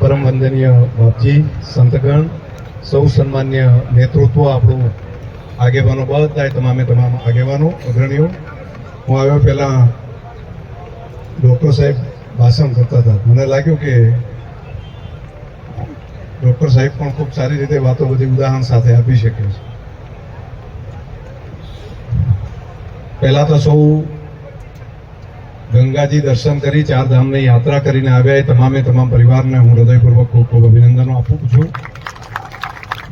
પરમ વંદનીય બાપજી, સંતગણ, સૌ સન્માન્ય નેતૃત્વ, આપણું આગેવાનો, બધા તમામ આગેવાનો અગ્રણીઓ. હું આવ્યો પહેલાં ડૉક્ટર સાહેબ ભાષણ કરતા હતા. મને લાગ્યું કે ડૉક્ટર સાહેબ પણ ખૂબ સારી રીતે વાતો બધી ઉદાહરણ સાથે આપી શકે છે. પહેલાં તો સૌ ગંગાજી દર્શન કરી, ચાર ધામની યાત્રા કરીને આવ્યા એ તમામ પરિવારને હું હૃદયપૂર્વક ખૂબ ખૂબ અભિનંદનો આપું છું.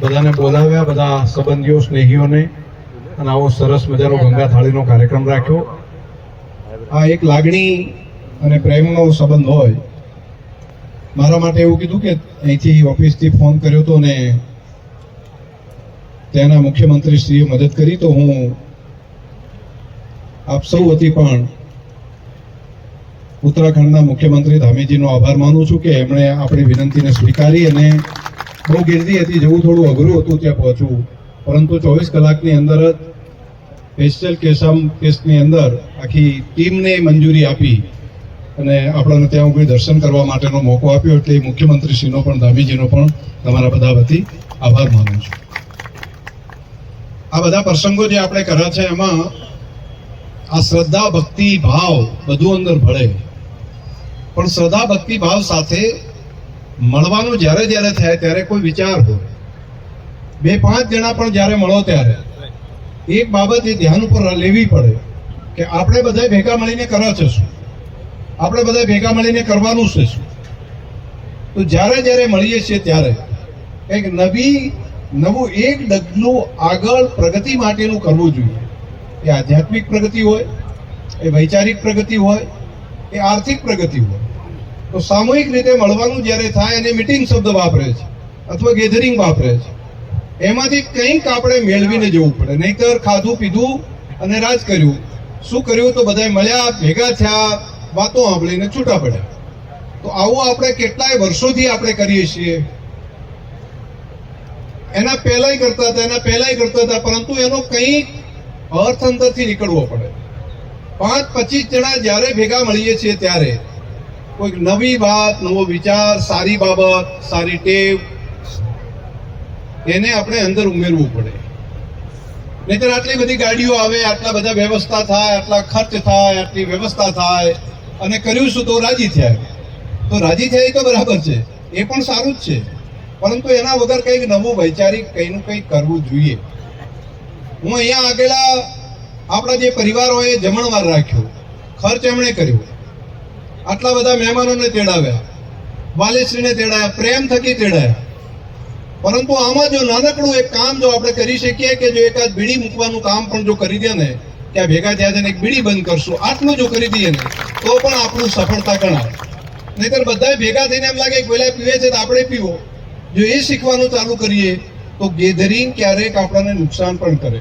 બધાને બોલાવ્યા, બધા સંબંધીઓ, સ્નેહીઓને, અને આવો સરસ મજાનો ગંગા થાળીનો કાર્યક્રમ રાખ્યો. આ એક લાગણી અને પ્રેમનો સંબંધ હોય. મારા માટે એવું કીધું કે અહીંથી ઓફિસથી ફોન કર્યો હતો ને ત્યાંના મુખ્યમંત્રીશ્રીએ મદદ કરી, તો હું આપ સૌ વતી પણ ઉત્તરાખંડના મુખ્યમંત્રી ધામીજીનો આભાર માનું છું કે એમણે આપણી વિનંતીને સ્વીકારી. અને બહુ ગીરદી હતી, જવું થોડું અઘરું હતું ત્યાં પહોંચવું, પરંતુ 24 કલાકની અંદર જ સ્પેશિયલ કેસની અંદર આખી ટીમને મંજૂરી આપી અને આપણને ત્યાં કોઈ દર્શન કરવા માટેનો મોકો આપ્યો. એટલે મુખ્યમંત્રીશ્રીનો પણ, ધામીજીનો પણ તમારા બધા વતી આભાર માનું છું. આ બધા પ્રસંગો જે આપણે કર્યા છે એમાં આ શ્રદ્ધા, ભક્તિ, ભાવ બધું અંદર ભળે, પણ શ્રદ્ધા, ભક્તિ, ભાવ સાથે મળવાનું જ્યારે થાય ત્યારે કોઈ વિચાર હોય. 2-5 જણા પણ જ્યારે મળો ત્યારે એક બાબત એ ધ્યાન ઉપર લેવી પડે કે આપણે બધા ભેગા મળીને કરે છે શું, આપણે બધા ભેગા મળીને કરવાનું છે શું. તો જ્યારે મળીએ છીએ ત્યારે કંઈક નવું એક ડગલું આગળ પ્રગતિ માટેનું કરવું જોઈએ. એ આધ્યાત્મિક પ્રગતિ હોય, એ વૈચારિક પ્રગતિ હોય, એ આર્થિક પ્રગતિ હોય. તો સામૂહિક રીતે મળવાનું જ્યારે થાય, અને મીટિંગ શબ્દ વાપરે છે અથવા ગેધરિંગ વાપરે છે, એમાંથી કંઈક આપણે મેળવીને જવું પડે. નહીંતર ખાધું પીધું અને રાજ કર્યું. શું કર્યું? તો બધા મળ્યા, ભેગા થયા, વાતો સાંભળીને છૂટા પડ્યા. તો આવું આપણે કેટલાય વર્ષોથી આપણે કરીએ છીએ. એના પહેલાય કરતા હતા, પરંતુ એનો કંઈક અર્થ અંદરથી નીકળવો પડે. 5-25 જણા જ્યારે ભેગા મળીએ છીએ ત્યારે કોઈક નવી વાત, નવો વિચાર, સારી બાબત, સારી ટેવ, એને આપણે અંદર ઉમેરવું પડે. નહીંતર આટલી બધી ગાડીઓ આવે, આટલા બધા વ્યવસ્થા થાય, આટલા ખર્ચ થાય, આટલી વ્યવસ્થા થાય, અને કર્યું શું? તો રાજી થયા. તો રાજી થયા એ તો બરાબર છે, એ પણ સારું જ છે, પરંતુ એના વગર કંઈક નવું વૈચારિક કંઈક કરવું જોઈએ. હું અહીંયા આગેલા આપણા જે પરિવારોએ જમણવાર રાખ્યો, ખર્ચ એમણે કર્યો, આટલા બધા મહેમાનોને તેડાવ્યા, વાલીશ્રીને તેડાયા, પ્રેમ થકી તેડાયા. પરંતુ આમાં જો નાનકડું એક કામ જો આપણે કરી શકીએ કે જો એકાદ બીડી મૂકવાનું કામ પણ જો કરી દે ને, ત્યાં ભેગા થયા છે ને એક બીડી બંધ કરશું, આટલું જો કરી દઈએ ને તો પણ આપણું સફળતા ગણાય. નહીંતર બધા ભેગા થઈને એમ લાગે કે પેલા પીવે છે તો આપણે પીવો. જો એ શીખવાનું ચાલુ કરીએ તો ગેધરિંગ ક્યારેક આપણને નુકસાન પણ કરે.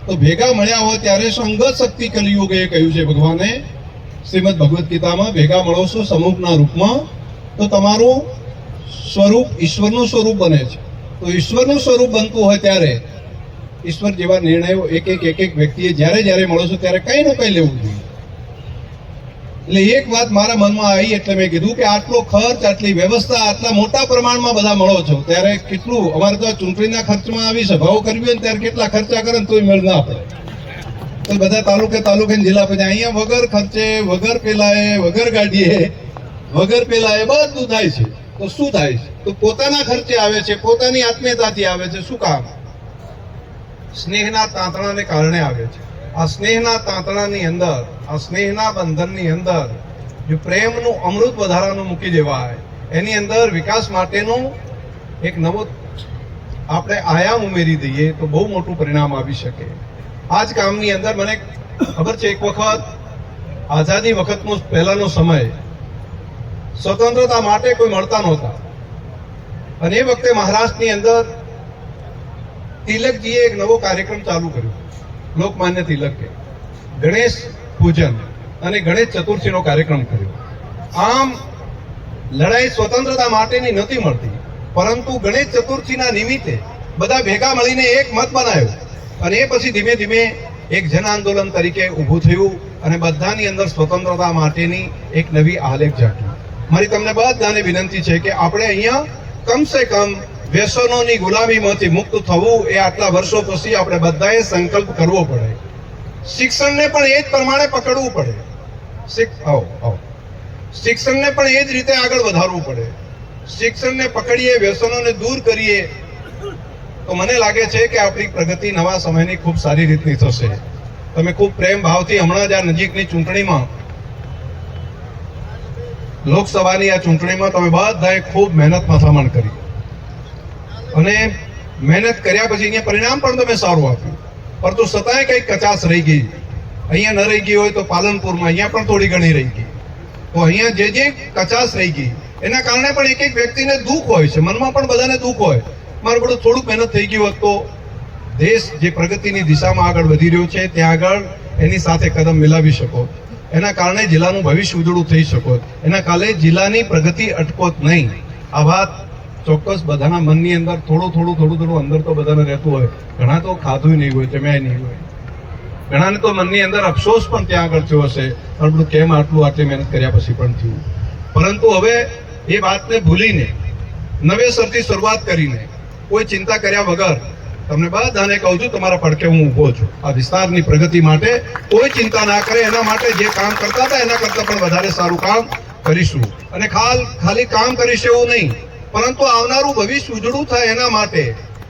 તો ભેગા મળ્યા હોય ત્યારે સંગત શક્તિ કલિયુગે કહ્યું છે ભગવાને શ્રીમદ ભગવદ્ ગીતામાં, ભેગા મળો છો સમૂહના રૂપમાં તો તમારું સ્વરૂપ ઈશ્વરનું સ્વરૂપ બને છે. તો ઈશ્વરનું સ્વરૂપ બનતું હોય ત્યારે ઈશ્વર જેવા નિર્ણયો એક વ્યક્તિએ જ્યારે મળો છો ત્યારે કંઈ નું કંઈ લેવું જોઈએ. એટલે એક વાત મારા મનમાં આવી, એટલે મેં કીધું કે આટલો ખર્ચ, આટલી વ્યવસ્થા, આટલા મોટા પ્રમાણમાં બધા મળો છો ત્યારે કેટલું, અમારે તો ચૂંટણીના ખર્ચમાં આવી સભાઓ કરવી હોય ને ત્યારે કેટલા ખર્ચા કરે ને તોય મેળ ના પડે. તો બધા તાલુકે જિલ્લા પછી અહીંયા વગર ખર્ચે, વગર પેલાએ, વગર ગાડીએ, વગર પેલાએ બધું થાય છે. તો શું થાય છે? તો પોતાના ખર્ચે આવે છે, પોતાની આત્મીયતાથી આવે છે. શું કામ? સ્નેહના તાંતણાને કારણે આવે છે. આ સ્નેહના તાંતણાની અંદર, આ સ્નેહના બંધનની અંદર જો પ્રેમનું અમૃત વધારાનું મૂકી દેવાય, એની અંદર વિકાસ માટેનું એક નવો આપણે આયામ ઉમેરી દઈએ તો બહુ મોટું પરિણામ આવી શકે. આ જ કામની અંદર મને ખબર છે, એક વખત આઝાદી વખતનો પહેલાનો સમય, સ્વતંત્રતા માટે કોઈ મળતા નહોતા, અને એ વખતે મહારાષ્ટ્રની અંદર તિલકજીએ એક નવો કાર્યક્રમ ચાલુ કર્યો. લોકમાન્ય તિલકે ગણેશ પૂજન અને ગણેશ ચતુર્થીનો કાર્યક્રમ કર્યો. આમ લડાઈ સ્વતંત્રતા માટેની નથી મળતી, પરંતુ ગણેશ ચતુર્થીના નિમિત્તે બધા ભેગા મળીને એક મત બનાવ્યો, અને એ પછી ધીમે ધીમે એક જન આંદોલન તરીકે ઊભું થયું, અને બધાની અંદર સ્વતંત્રતા માટેની એક નવી આલેખ જાગી. મારી તમને બધાને વિનંતી છે કે આપણે અહીંયા કમસે કમ વ્યસનોની ગુલામીમાંથી મુક્ત થવું એ આટલા વર્ષો પછી આપણે બધાએ સંકલ્પ કરવો પડે. શિક્ષણને પણ એ જ પ્રમાણે પકડવું પડે. શિક્ષણને પણ એ જ રીતે આગળ વધારવું પડે. શિક્ષણને પકડીએ, વ્યસનોને દૂર કરીએ તો મને લાગે છે કે આપણી પ્રગતિ નવા સમયની ખૂબ સારી રીતની થશે. તમે ખૂબ પ્રેમ ભાવથી હમણાં જ આ નજીકની ચૂંટણીમાં, લોકસભાની આ ચૂંટણીમાં તમે બધાએ ખૂબ મહેનત મથામણ કરી અને મહેનત કર્યા પછી અહીંયા પરિણામ પણ તમે સારું આપ્યું, પરંતુ છતાંય કંઈક કચાશ રહી ગઈ. અહીંયા ન રહી ગઈ હોય તો પાલનપુરમાં અહીંયા પણ થોડી ઘણી રહી ગઈ. તો અહીંયા જે કચાશ રહી ગઈ એના કારણે પણ એક વ્યક્તિને દુઃખ હોય છે, મનમાં પણ બધાને દુઃખ હોય. મારું બધું થોડુંક મહેનત થઈ ગયું હોત તો દેશ જે પ્રગતિની દિશામાં આગળ વધી રહ્યો છે ત્યાં આગળ એની સાથે કદમ મિલાવી શકો, એના કારણે જિલ્લાનું ભવિષ્ય ઉજળું થઈ શકો, એના કારણે જિલ્લાની પ્રગતિ અટકોત નહીં. આ વાત ચોક્કસ બધાના મનની અંદર થોડું અંદર તો બધાને રહેતું હોય. ઘણા તો ખાધું નહીં હોય, જમ્યા નહીં હોય, ઘણાને તો મનની અંદર અફસોસ પણ ત્યાં આગળ થયો હશે, પણ બધું કેમ આટલી મહેનત કર્યા પછી પણ થયું. પરંતુ હવે એ વાતને ભૂલીને નવેસરથી શરૂઆત કરીને કોઈ ચિંતા કર્યા વગર તમને બધાને કહું છું, તમારા પડખે હું ઊભો છું. આ વિસ્તારની પ્રગતિ માટે કોઈ ચિંતા ના કરે, એના માટે જે કામ કરતા હતા એના કરતા પણ વધારે સારું કામ કરીશું. અને ખાલી કામ કરીશું એવું નહીં, પરંતુ આવનારું ભવિષ્ય ઉજળું થાય એના માટે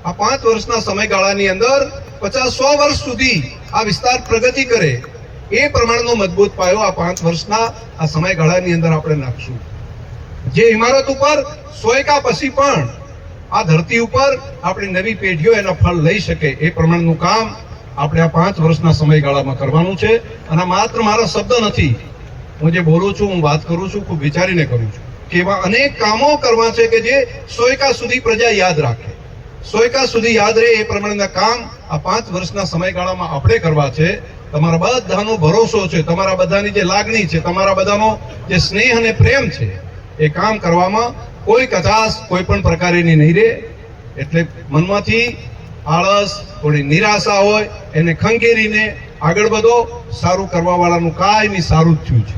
આ 5 વર્ષના સમયગાળાની અંદર 50-100 વર્ષ સુધી આ વિસ્તાર પ્રગતિ કરે એ પ્રમાણનો મજબૂત પાયો આ 5 વર્ષના આ સમયગાળાની અંદર આપણે નાખશું. જે ઇમારત ઉપર સોયકા પછી પણ આ ધરતી ઉપર આપણી નવી પેઢીઓ એના ફળ લઈ શકે એ પ્રમાણનું કામ આપણે આ 5 વર્ષના સમયગાળામાં કરવાનું છે. અને માત્ર મારા શબ્દ નથી, હું જે બોલું છું, હું વાત કરું છું, ખૂબ વિચારીને કરું છું કે એવા અનેક કામો કરવા છે કે જે સોયકા સુધી પ્રજા યાદ રાખે, સોયકા સુધી યાદ રહે એ પ્રમાણેના કામ આ 5 વર્ષના સમયગાળામાં આપણે કરવા છે. તમારા બધાનો ભરોસો છે, તમારા બધાની જે લાગણી છે, તમારા બધાનો જે સ્નેહ અને પ્રેમ છે, એ કામ કરવામાં કોઈ કચાશ કોઈ પણ પ્રકારની નહીં રહે. એટલે મનમાંથી આળસ, થોડી નિરાશા હોય એને ખંખેરીને આગળ વધો. સારું કરવા વાળાનું કાયમી સારું જ થયું છે.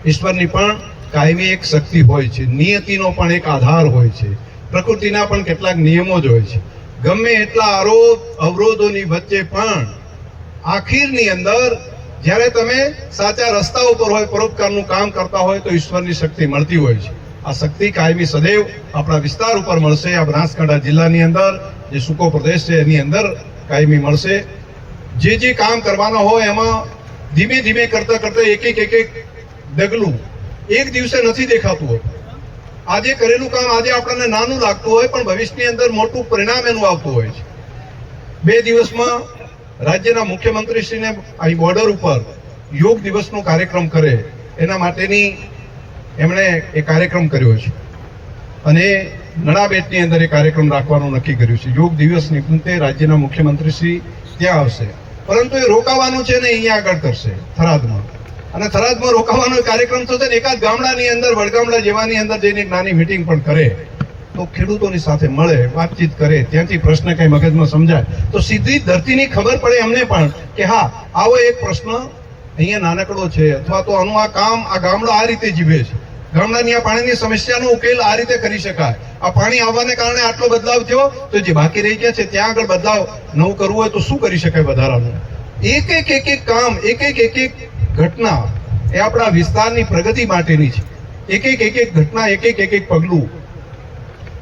ઈશ્વરની પણ કાયમી એક શક્તિ હોય છે, નિયતિનો પણ એક આધાર હોય છે, પ્રકૃતિના પણ કેટલાક નિયમો જ હોય છે. ગમે એટલા અવરોધોની વચ્ચે પણ આખીરની અંદર જ્યારે તમે સાચા રસ્તા ઉપર હોય, પરોપકારનું કામ કરતા હોય તો ઈશ્વરની શક્તિ મળતી હોય છે. આ શક્તિ કાયમી સદૈવ આપણા વિસ્તાર ઉપર મળશે. આ બનાસકાંઠા જિલ્લાની અંદર જે સૂકો પ્રદેશ છે એની અંદર કાયમી મળશે. જે કામ કરવાના હોય એમાં ધીમે ધીમે કરતા એક ડગલું એક દિવસે નથી દેખાતું હોય. આજે કરેલું કામ આજે આપણને નાનું લાગતું હોય પણ ભવિષ્યની અંદર મોટું પરિણામ એનું આવતું હોય છે. 2 દિવસમાં રાજ્યના મુખ્યમંત્રીશ્રીને અહીં બોર્ડર ઉપર યોગ દિવસનો કાર્યક્રમ કરે એના માટેની એમણે એ કાર્યક્રમ કર્યો છે અને નડાબેટની અંદર એ કાર્યક્રમ રાખવાનું નક્કી કર્યું છે. યોગ દિવસ નિમિત્તે રાજ્યના મુખ્યમંત્રીશ્રી ત્યાં આવશે, પરંતુ એ રોકાવાનું છે ને અહીંયા આગળ કરશે થરાદમાં. અને થરાદમાં રોકાવાનો કાર્યક્રમ થશે ને એકાદ ગામડાની અંદર, વડગામડા જેવાની અંદર જઈને નાની મીટિંગ પણ કરે તો ખેડૂતોની સાથે મળે, વાતચીત કરે, ત્યાંથી પ્રશ્ન કઈ મગજમાં સમજાય તો સીધી ધરતીની ખબર પડે એમને પણ કે હા આવો એક પ્રશ્ન અહીંયા નાનકડો છે, અથવા તો આનું આ કામ આ ગામડો આ રીતે જીવે છે, ગામડાની આ પાણીની સમસ્યાનો ઉકેલ આ રીતે કરી શકાય, આ પાણી આવવાને કારણે આટલો બદલાવ થયો તો જે બાકી રહી ગયા છે ત્યાં આગળ બદલાવ નવું કરવું હોય તો શું કરી શકાય વધારાનું. એક કામ, એક ઘટના એ આપણા વિસ્તારની પ્રગતિ માટેની છે. એક ઘટના, એક પગલું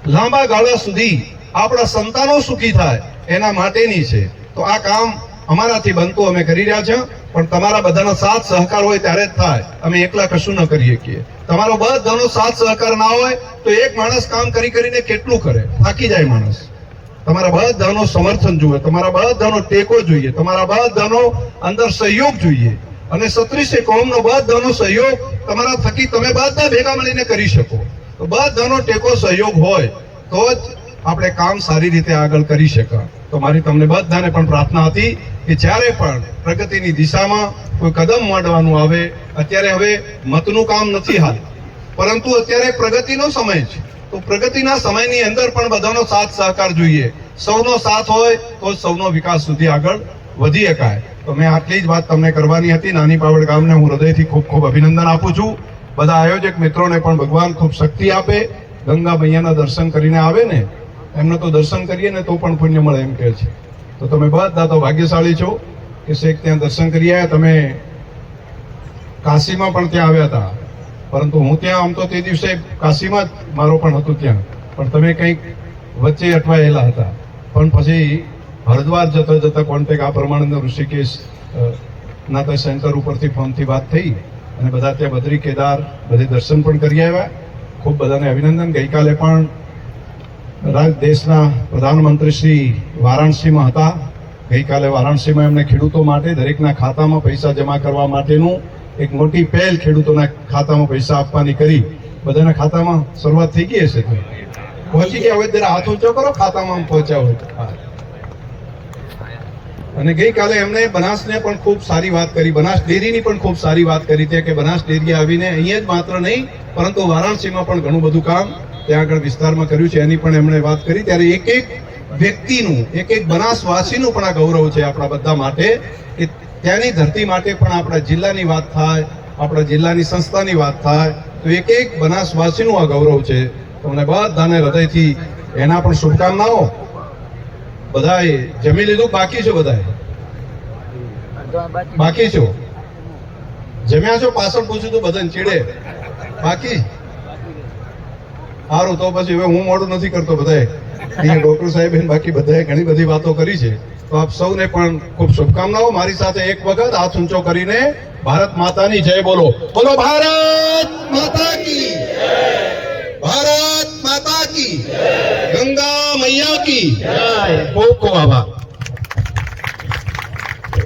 લાંબા ગાળા સુધી આપણા સંતાનો સુખી થાય એના માટેની છે. તો આ કામ અમારાથી બનતું અમે કરી રહ્યા છે, પણ તમારા બધાનો સાથ સહકાર હોય ત્યારે જ થાય. અમે એકલા કશું ન કરી શકીએ. તમારો બધાનો સાથ સહકાર ના હોય તો એક માણસ કામ કરીને કેટલું કરે, થાકી જાય માણસ. તમારા બધાનો સમર્થન જોઈએ, તમારા બધાનો ટેકો જોઈએ, તમારા બધાનો અંદર સહયોગ જોઈએ અને 36 કોમનો બધાનો સહયોગ તમારા થકી તમે બધા ભેગા મળીને કરી શકો. તો બધાનો ટેકો સહયોગ હોય તો જ આપણે કામ સારી રીતે આગળ કરી શકાય. તો મારી તમને બધાને પણ પ્રાર્થના હતી કે જ્યારે પણ પ્રગતિની દિશામાં કોઈ કદમ માંડવાનું આવે, અત્યારે હવે મતનું કામ નથી હાલ, પરંતુ અત્યારે પ્રગતિનો સમય છે. તો પ્રગતિના સમયની અંદર પણ બધાનો સાથ સહકાર જોઈએ. સૌનો સાથ હોય તો સૌનો વિકાસ સુધી આગળ વધી શકાય. તો મેં આટલી જ વાત તમને કરવાની હતી. નાની પાવડ ગામને હું હૃદયથી ખૂબ અભિનંદન આપું છું. બધા આયોજક મિત્રોને પણ ભગવાન ખૂબ શક્તિ આપે. ગંગા મૈયાના દર્શન કરીને આવે ને, એમને તો દર્શન કરીએ ને તો પણ પુણ્ય મળે એમ કહે છે. તો તમે બધા તો ભાગ્યશાળી છો કે શેખ ત્યાં દર્શન કરી આવ્યા. તમે કાશીમાં પણ ત્યાં આવ્યા હતા, પરંતુ હું ત્યાં આમ તો તે દિવસે કાશીમાં જ મારો પણ હતું ત્યાં, પણ તમે કંઈક વચ્ચે અટવાયેલા હતા. પણ પછી હરિદ્વાર જતા જતા કોન્ટેક આ પ્રમાણે ઋષિકેશ ના સેન્ટર ઉપરથી ફોનથી વાત થઈ અને બધા ત્યાં બદ્રી કેદાર બધે દર્શન પણ કરી આવ્યા. ખૂબ બધાને અભિનંદન. ગઈકાલે પણ દેશના પ્રધાનમંત્રી શ્રી વારાણસીમાં હતા. ગઈકાલે વારાણસીમાં એમને ખેડૂતો માટે દરેકના ખાતામાં પૈસા જમા કરવા માટેનું એક મોટી પહેલ ખેડૂતોના ખાતામાં પૈસા આપવાની કરી. બધાના ખાતામાં શરૂઆત થઈ ગઈ હશે, પહોંચી ગયા. હવે જરા હાથ ઊંચો કરો ખાતામાં પહોંચ્યા હોય. અને ગઈકાલે એમણે બનાસને પણ ખૂબ સારી વાત કરી, બનાસ ડેરીની પણ ખૂબ સારી વાત કરી છે કે બનાસ ડેરી આવીને અહીંયા જ માત્ર નહીં પરંતુ વારાણસીમાં પણ ઘણું બધું કામ ત્યાં આગળ વિસ્તારમાં કર્યું છે, એની પણ એમણે વાત કરી. ત્યારે એક એક વ્યક્તિનું, એક એક બનાસવાસીનું પણ આ ગૌરવ છે આપણા બધા માટે કે ત્યાંની ધરતી માટે પણ આપણા જિલ્લાની વાત થાય, આપણા જિલ્લાની સંસ્થાની વાત થાય તો એક એક બનાસવાસીનું આ ગૌરવ છે. તમને બધાને હૃદયથી એના પણ શુભકામનાઓ. બધાએ જમી લીધું? બાકી છો? બધાએ બાકી છો? જમ્યા છો? પાછળ પૂછ્યું તો બધાને ચીડે. બાકી? સારું, તો પછી હવે હું મોડું નથી કરતો. બધાએ અહીંયા ડોક્ટર સાહેબ બાકી બધાએ ઘણી બધી વાતો કરી છે. તો આપ સૌને પણ ખૂબ શુભકામનાઓ. મારી સાથે એક વખત હાથ ઊંચો કરીને ભારત માતાની જય બોલો. બોલો ભારત માતા કી, ભારત માતા કી, ગંગા મૈયા કી. ખૂબ ખૂબ આભાર.